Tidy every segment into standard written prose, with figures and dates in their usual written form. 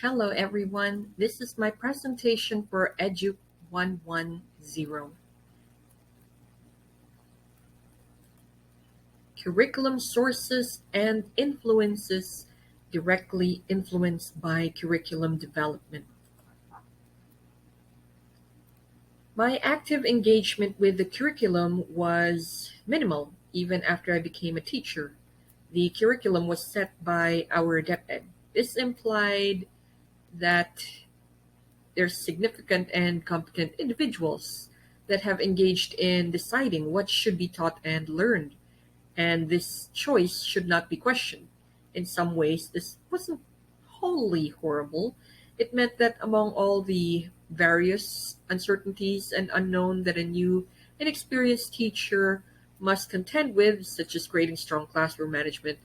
Hello everyone, this is my presentation for EDUC110, Curriculum Sources and Influences Directly Influenced by Curriculum Development. My active engagement with the curriculum was minimal even after I became a teacher. The curriculum was set by our DepEd. This implied that there's significant and competent individuals that have engaged in deciding what should be taught and learned, and this choice should not be questioned. In some ways, this wasn't wholly horrible. It meant that among all the various uncertainties and unknown that a new, inexperienced teacher must contend with, such as creating strong classroom management,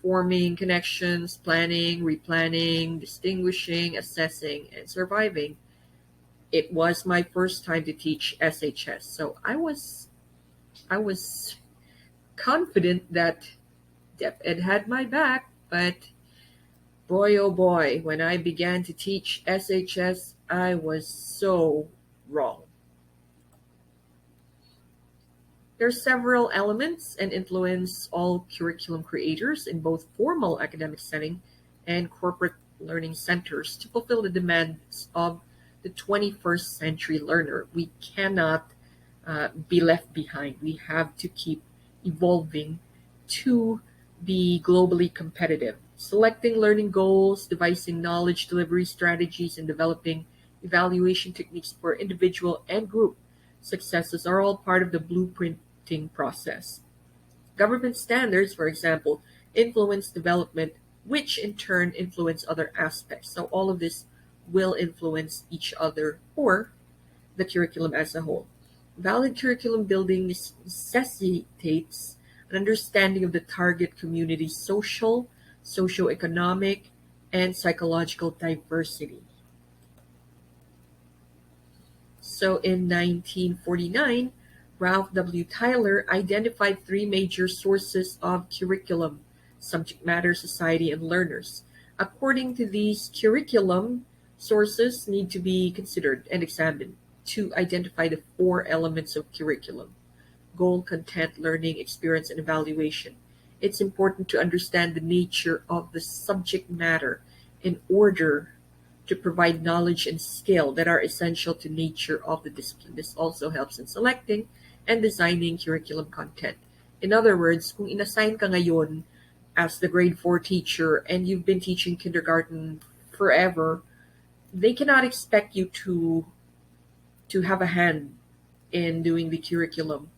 forming connections, planning, replanning, distinguishing, assessing, and surviving. It was my first time to teach SHS, so I was confident that DepEd had my back, but boy oh boy, when I began to teach SHS, I was so wrong. There are several elements and influence all curriculum creators in both formal academic setting and corporate learning centers to fulfill the demands of the 21st century learner. We cannot be left behind. We have to keep evolving to be globally competitive. Selecting learning goals, devising knowledge delivery strategies, and developing evaluation techniques for individual and group successes are all part of the blueprinting process. Government standards, for example, influence development, which in turn influence other aspects. So all of this will influence each other or the curriculum as a whole. Valid curriculum building necessitates an understanding of the target community's social, socioeconomic, and psychological diversity. So in 1949, Ralph W. Tyler identified three major sources of curriculum: subject matter, society, and learners. According to these, curriculum sources need to be considered and examined to identify the four elements of curriculum: goal, content, learning, experience, and evaluation. It's important to understand the nature of the subject matter in order to provide knowledge and skill that are essential to nature of the discipline. This also helps in selecting and designing curriculum content. In other words, kung inassign ka ngayon as the grade 4 teacher and you've been teaching kindergarten forever, they cannot expect you to have a hand in doing the curriculum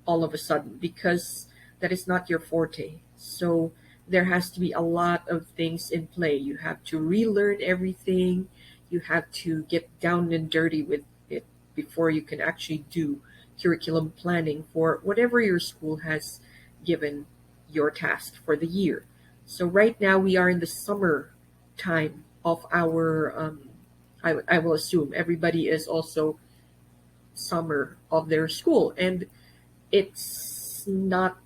all of a sudden because that is not your forte. So there has to be a lot of things in play. You have to relearn everything. You have to get down and dirty with it before you can actually do curriculum planning for whatever your school has given your task for the year. So right now we are in the summer time of our I will assume everybody is also summer of their school, and it's not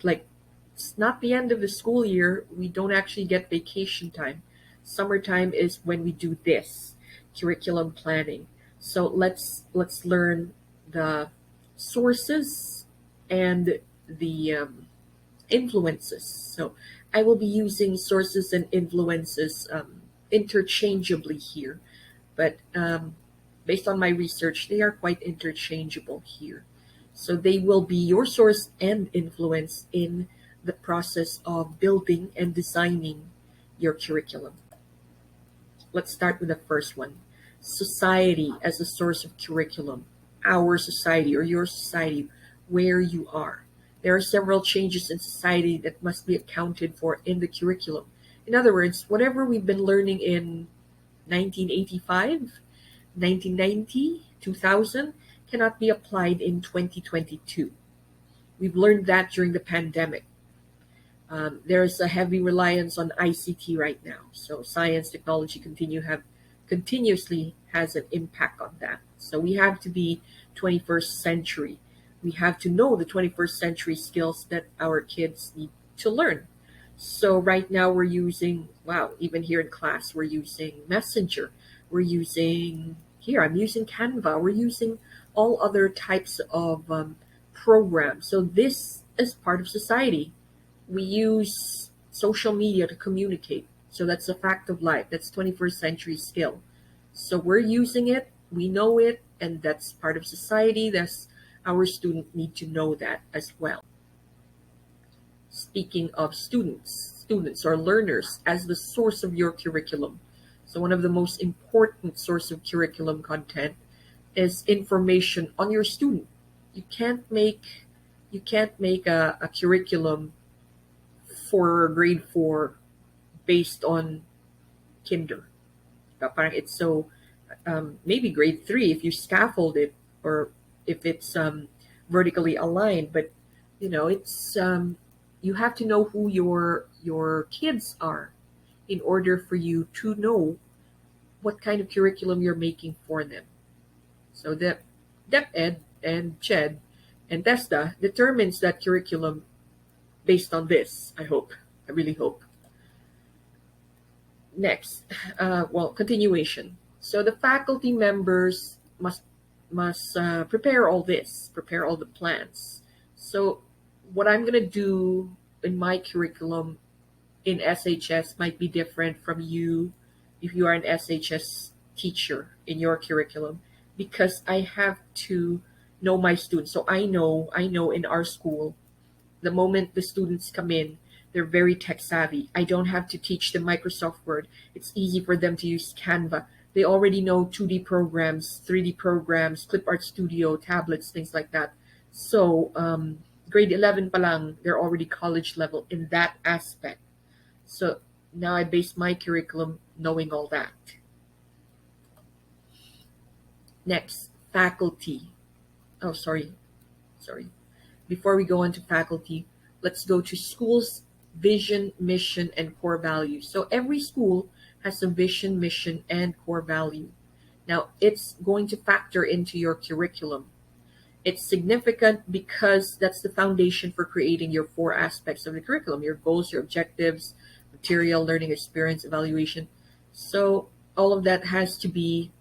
like it's not the end of the school year. We don't actually get vacation time. Summertime is when we do this curriculum planning. So let's learn the sources and the influences. So I will be using sources and influences interchangeably here, but based on my research, they are quite interchangeable here. So they will be your source and influence in the process of building and designing your curriculum. Let's start with the first one: society as a source of curriculum. Our society or your society, where you are. There are several changes in society that must be accounted for in the curriculum. In other words, whatever we've been learning in 1985, 1990, 2000 cannot be applied in 2022. We've learned that during the pandemic. There's a heavy reliance on ICT right now. So science, technology continuously has an impact on that. So we have to be 21st century. We have to know the 21st century skills that our kids need to learn. So right now we're using, wow, even here in class, we're using Messenger. We're using, here, I'm using Canva. We're using all other types of programs. So this is part of society. We use social media to communicate. So that's a fact of life. That's 21st century skill. So we're using it, we know it, and that's part of society. That's our student need to know that as well. Speaking of students or learners as the source of your curriculum. So one of the most important source of curriculum content is information on your student. You can't make a curriculum for grade 4 based on kinder. Parang it's so maybe grade 3 if you scaffold it, or if it's vertically aligned, but it's you have to know who your kids are in order for you to know what kind of curriculum you're making for them. So the DepEd and CHED and TESTA determines that curriculum based on this. I hope. I really hope. Next, well, continuation. So the faculty members must prepare all this, prepare all the plans. So what I'm gonna do in my curriculum in SHS might be different from you if you are an SHS teacher in your curriculum, because I have to know my students. So I know in our school, the moment the students come in, they're very tech savvy. I don't have to teach them Microsoft Word. It's easy for them to use Canva. They already know 2D programs, 3D programs, Clip Art Studio, tablets, things like that. So grade 11 pa lang, they're already college level in that aspect. So now I base my curriculum knowing all that. Next, faculty. Oh, sorry. Before we go on to faculty, let's go to school's vision, mission, and core values. So every school has a vision, mission, and core value. Now, it's going to factor into your curriculum. It's significant because that's the foundation for creating your 4 aspects of the curriculum: your goals, your objectives, material, learning experience, evaluation. So all of that has to be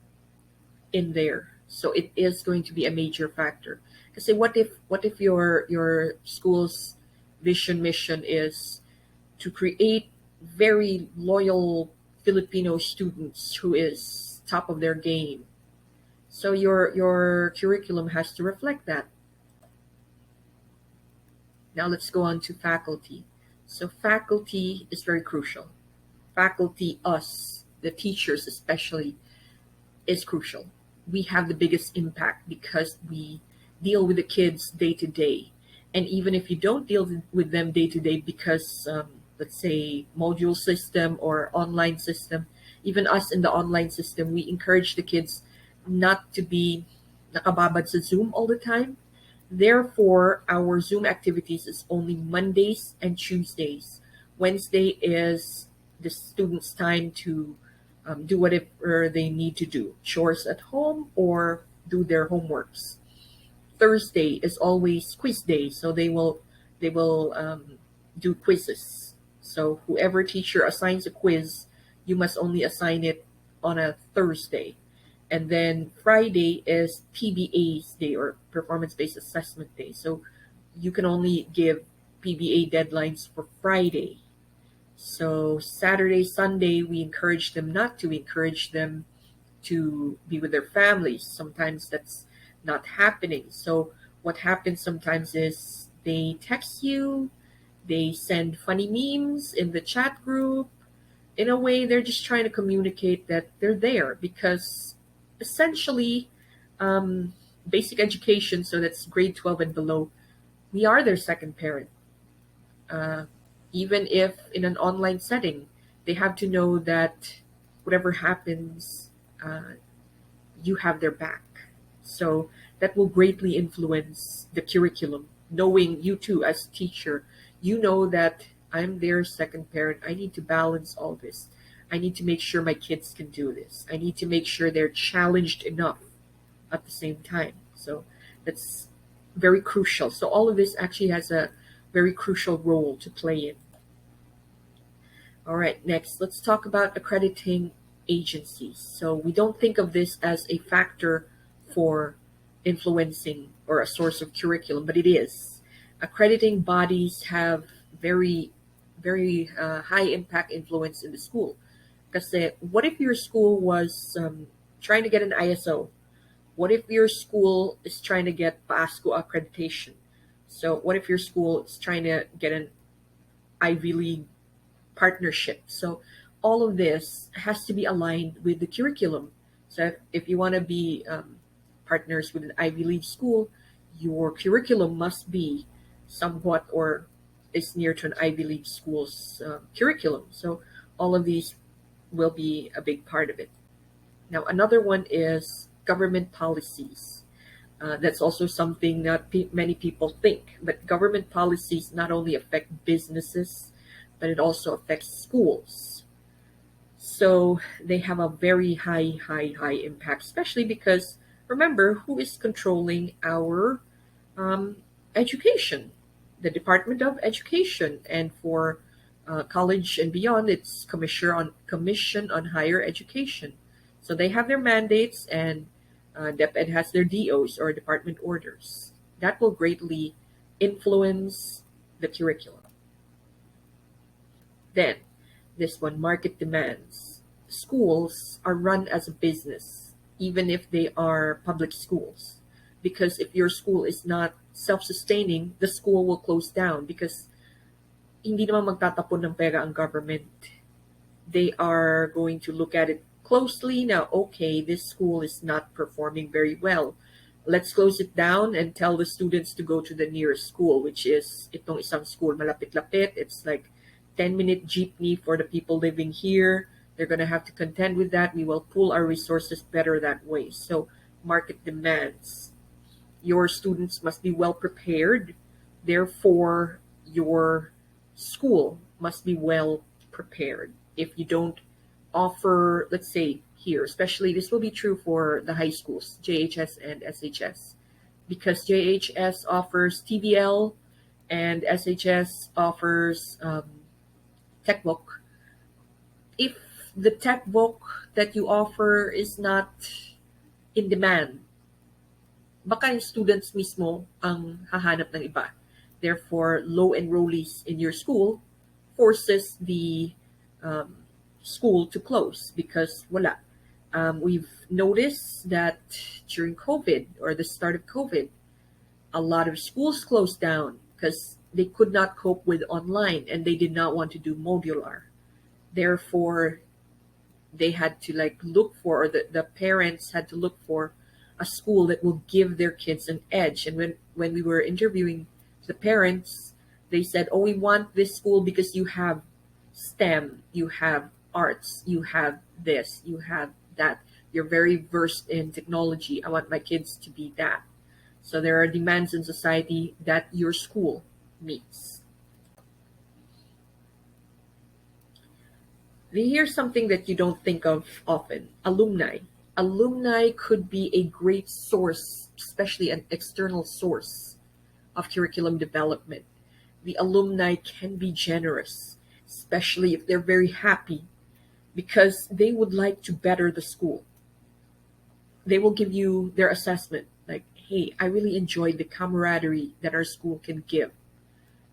in there. So it is going to be a major factor. Kasi what if your school's vision mission is to create very loyal Filipino students who is top of their game. So your curriculum has to reflect that. Now let's go on to faculty. So faculty is very crucial. Faculty, us, the teachers especially, is crucial. We have the biggest impact because we deal with the kids day to day. And even if you don't deal with them day to day because, let's say, module system or online system, even us in the online system, we encourage the kids not to be nakababad sa Zoom all the time. Therefore, our Zoom activities is only Mondays and Tuesdays. Wednesday is the students' time to do whatever they need to do, chores at home or do their homeworks. Thursday is always quiz day, so they will do quizzes. So whoever teacher assigns a quiz, you must only assign it on a Thursday. And then Friday is PBA's day, or performance based assessment day. So you can only give PBA deadlines for Friday. So Saturday, Sunday, we encourage them not to. We encourage them to be with their families. Sometimes that's not happening. So what happens sometimes is they text you, they send funny memes in the chat group. In a way, they're just trying to communicate that they're there because essentially, basic education, so that's grade 12 and below, we are their second parent. Uh, Even if in an online setting, they have to know that whatever happens, uh, you have their back. So that will greatly influence the curriculum. Knowing you too as teacher, you know that I'm their second parent. I need to balance all this. I need to make sure my kids can do this. I need to make sure they're challenged enough at the same time. So that's very crucial. So all of this actually has a very crucial role to play in. All right, next, let's talk about accrediting agencies. So we don't think of this as a factor for influencing or a source of curriculum, but it is. Accrediting bodies have very, very high impact influence in the school. Because what if your school was trying to get an ISO? What if your school is trying to get PASCO accreditation? So what if your school is trying to get an Ivy League partnership? So all of this has to be aligned with the curriculum. So if you want to be partners with an Ivy League school, your curriculum must be somewhat or is near to an Ivy League school's curriculum. So all of these will be a big part of it. Now, another one is government policies. That's also something that many people think. But government policies not only affect businesses, but it also affects schools. So they have a very high impact, especially because remember who is controlling our um, education? The Department of Education, and for college and beyond, it's Commission on Higher Education. So they have their mandates, and DepEd has their DOs or department orders. That will greatly influence the curriculum. Then, this one, market demands. Schools are run as a business, even if they are public schools. Because if your school is not self-sustaining, the school will close down because hindi naman magtatapon ng pera ang government. They are going to look at it closely. Now, okay, this school is not performing very well. Let's close it down and tell the students to go to the nearest school, which is itong isang school, malapit-lapit. It's like 10-minute jeepney for the people living here. They're going to have to contend with that. We will pool our resources better that way. So, market demands. Your students must be well prepared. Therefore, your school must be well prepared. If you don't offer, let's say here, especially this will be true for the high schools, JHS and SHS, because JHS offers TVL and SHS offers tech book. If the tech book that you offer is not in demand, baka yung students mismo ang hahanap ng iba. Therefore, low enrollees in your school forces the um, school to close because wala. We've noticed that during COVID or the start of COVID, a lot of schools closed down because they could not cope with online and they did not want to do modular. Therefore, they had to like look for, or the parents had to look for a school that will give their kids an edge. And when we were interviewing the parents, they said, oh, we want this school because you have STEM, you have arts, you have this, you have that. You're very versed in technology. I want my kids to be that. So there are demands in society that your school meets. Here's something that you don't think of often: alumni. Alumni could be a great source, especially an external source of curriculum development. The alumni can be generous, especially if they're very happy because they would like to better the school. They will give you their assessment like, hey, I really enjoyed the camaraderie that our school can give,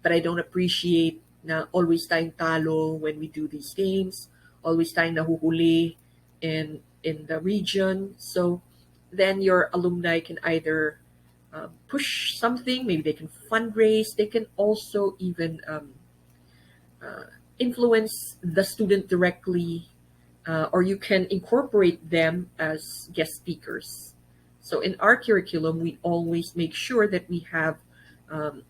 but I don't appreciate na always tayong talo when we do these games, always tayong nahuhuli in the region. So then your alumni can either push something, maybe they can fundraise, they can also even influence the student directly, or you can incorporate them as guest speakers. So in our curriculum, we always make sure that we have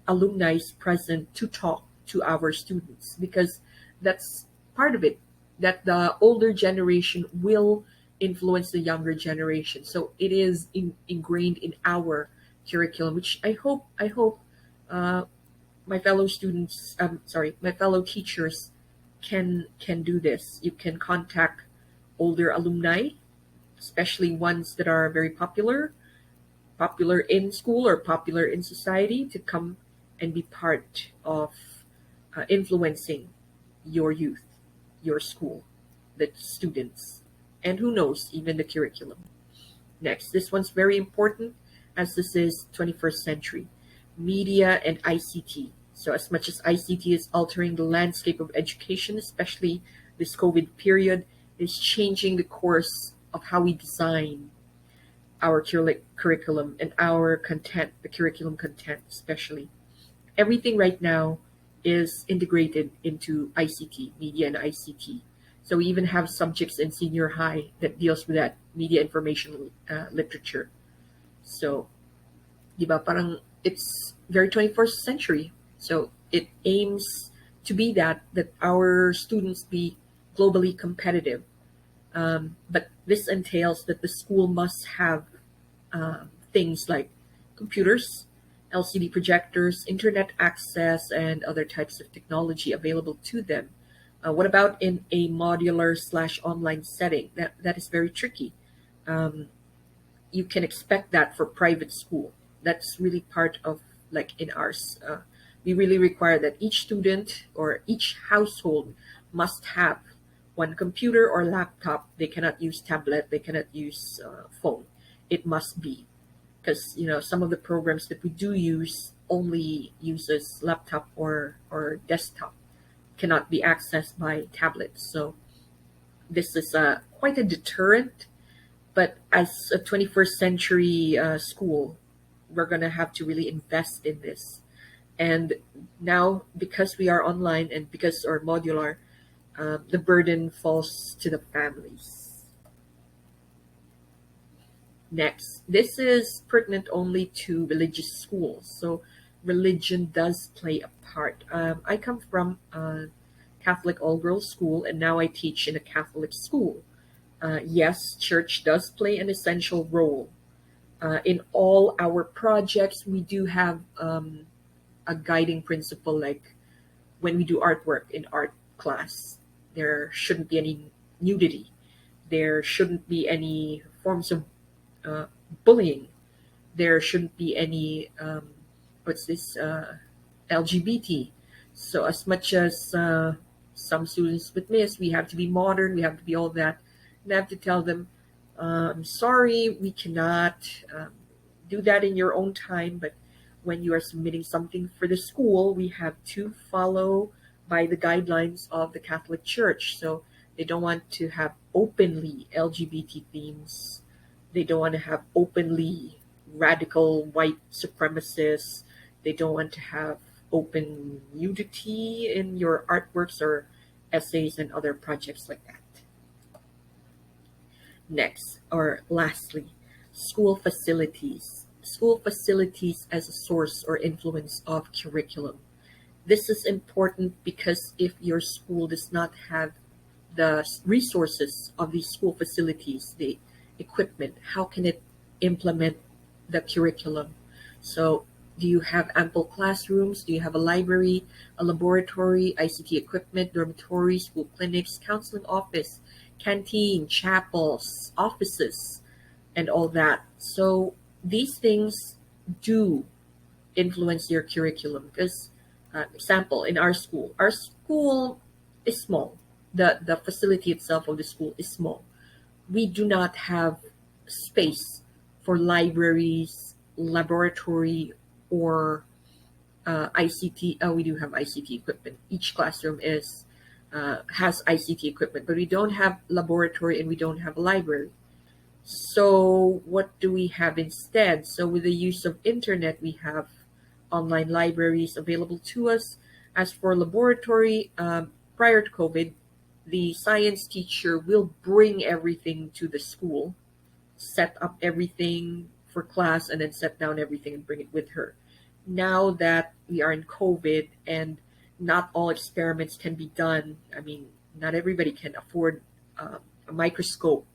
alumni present to talk to our students because that's part of it, that the older generation will influence the younger generation. So it is ingrained in our curriculum, which I hope uh, my fellow students, my fellow teachers can do this. You can contact older alumni, especially ones that are very popular in school or popular in society, to come and be part of influencing your youth. your school, the students, and who knows, even the curriculum. Next, this one's very important as this is 21st century media and ICT. So, as much as ICT is altering the landscape of education, especially this COVID period, is changing the course of how we design our curriculum and our content, the curriculum content especially. Everything right now is integrated into ICT, media and ICT. So we even have subjects in senior high that deals with that media information literature. So, di ba, parang it's very 21st century. So it aims to be that our students be globally competitive. But this entails that the school must have things like computers, LCD projectors, internet access, and other types of technology available to them. What about in a modular slash online setting? That is very tricky. Um, you can expect that for private school. That's really part of like in ours. We really require that each student or each household must have one computer or laptop. They cannot use tablet. They cannot use phone. It must be because some of the programs that we do use only uses laptop or desktop, cannot be accessed by tablets. So this is quite a deterrent. But as a 21st century school, we're going to have to really invest in this. And now, because we are online and because our modular, the burden falls to the families. Next, this is pertinent only to religious schools. So religion does play a part. I come from a Catholic all-girls school, and now I teach in a Catholic school. Yes, church does play an essential role. In all our projects, we do have a guiding principle like when we do artwork in art class, there shouldn't be any nudity. There shouldn't be any forms of uh, bullying. There shouldn't be any, what's this, LGBT. So, as much as some students would miss, we have to be modern, we have to be all that. And I have to tell them, I'm sorry, we cannot do that in your own time, but when you are submitting something for the school, we have to follow by the guidelines of the Catholic Church. So they don't want to have openly LGBT themes. They don't want to have openly radical white supremacists. They don't want to have open nudity in your artworks or essays and other projects like that. Next, or lastly, school facilities. School facilities as a source or influence of curriculum. This is important because if your school does not have the resources of these school facilities, the equipment, how can it implement the curriculum? So, do you have ample classrooms? Do you have a library, a laboratory, ICT equipment, dormitory, school clinics, counseling office, canteen, chapels, offices, and all that? So, these things do influence your curriculum because, example, in our school is small. The facility itself of the school is small. We do not have space for libraries, laboratory, or ICT. We do have ICT equipment. Each classroom is has ICT equipment, but we don't have laboratory and we don't have a library. So what do we have instead? So with the use of internet, we have online libraries available to us. As for laboratory, prior to COVID, the science teacher will bring everything to the school, set up everything for class, and then set down everything and bring it with her. Now that we are in COVID and not all experiments can be done, I mean, not everybody can afford a microscope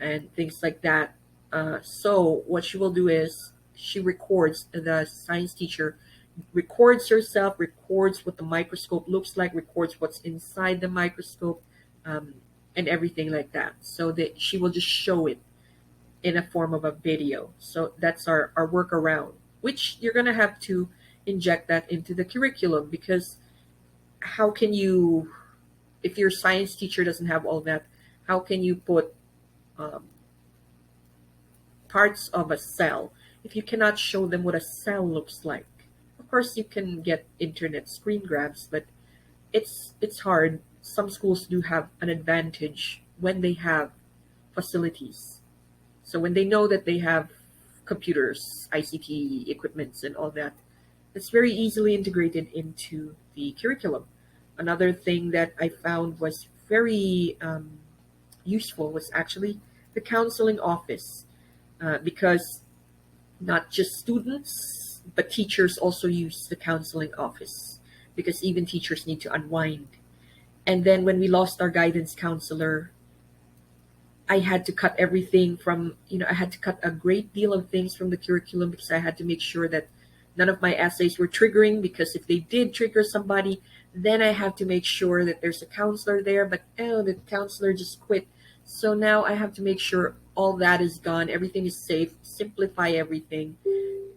and things like that. So what she will do is she records, the science teacher records herself, records what the microscope looks like, records what's inside the microscope, um, and everything like that. So that she will just show it in a form of a video. So that's our workaround, which you're going to have to inject that into the curriculum because how can you if your science teacher doesn't have all that, how can you put um, parts of a cell if you cannot show them what a cell looks like? Of course, you can get internet screen grabs, but it's hard. Some schools do have an advantage when they have facilities. So when they know that they have computers, ICT equipments, and all that, it's very easily integrated into the curriculum. Another thing that I found was very useful was actually the counseling office, because not just students but teachers also use the counseling office, because even teachers need to unwind. And then when we lost our guidance counselor, I had to cut everything from, I had to cut a great deal of things from the curriculum, because I had to make sure that none of my essays were triggering, because if they did trigger somebody, then I have to make sure that there's a counselor there, but oh, the counselor just quit. So now I have to make sure all that is gone, everything is safe, simplify everything.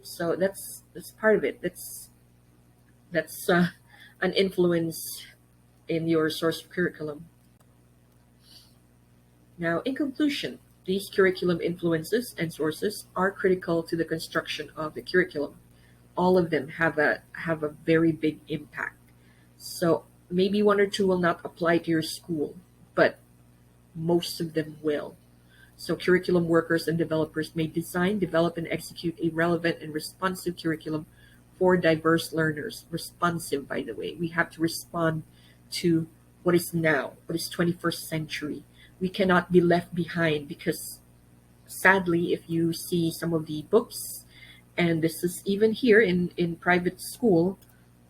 So that's part of it. That's an influence in your source of curriculum. Now, in conclusion, these curriculum influences and sources are critical to the construction of the curriculum. All of them have a very big impact. So maybe one or two will not apply to your school, but most of them will. So curriculum workers and developers may design, develop, and execute a relevant and responsive curriculum for diverse learners. Responsive, by the way. We have to respond to what is now, what is 21st century. We cannot be left behind, because sadly, if you see some of the books, and this is even here in private school,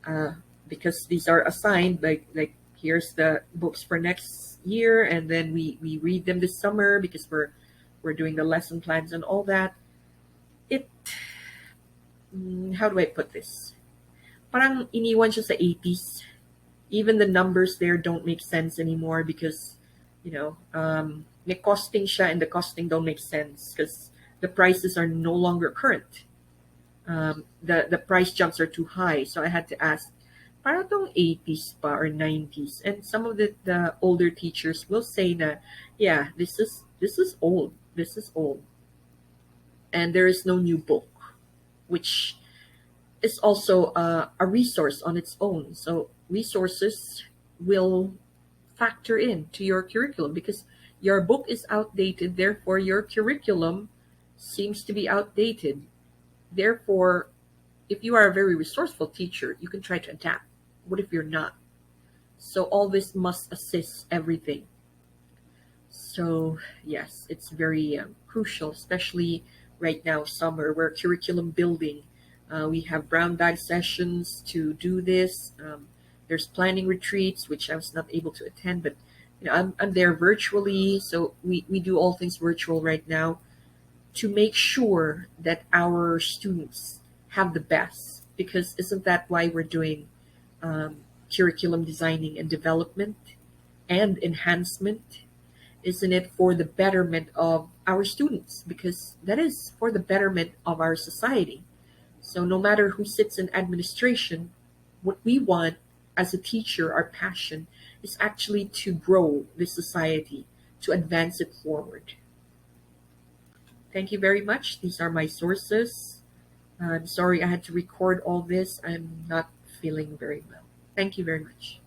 uh, because these are assigned, like here's the books for next year, and then we read them this summer because we're doing the lesson plans and all that. It How do I put this? Parang iniwan siya sa 80s. Even the numbers there don't make sense anymore, because may costing siya, and the costing don't make sense because the prices are no longer current. The price jumps are too high, so I had to ask, para tong 80s pa or 90s? And some of the older teachers will say na, yeah, this is old, this is old, and there is no new book, which is also a resource on its own. So resources will factor in to your curriculum, because your book is outdated, therefore your curriculum seems to be outdated. Therefore, if you are a very resourceful teacher, you can try to adapt. What if you're not? So all this must assist everything. So yes, it's very crucial, especially right now, summer, where curriculum building. We have brown bag sessions to do this. There's planning retreats, which I was not able to attend, but I'm there virtually. So we do all things virtual right now to make sure that our students have the best. Because isn't that why we're doing curriculum designing and development and enhancement? Isn't it for the betterment of our students? Because that is for the betterment of our society. So no matter who sits in administration, what we want as a teacher, our passion, is actually to grow this society, to advance it forward. Thank you very much. These are my sources. I'm sorry I had to record all this. I'm not feeling very well. Thank you very much.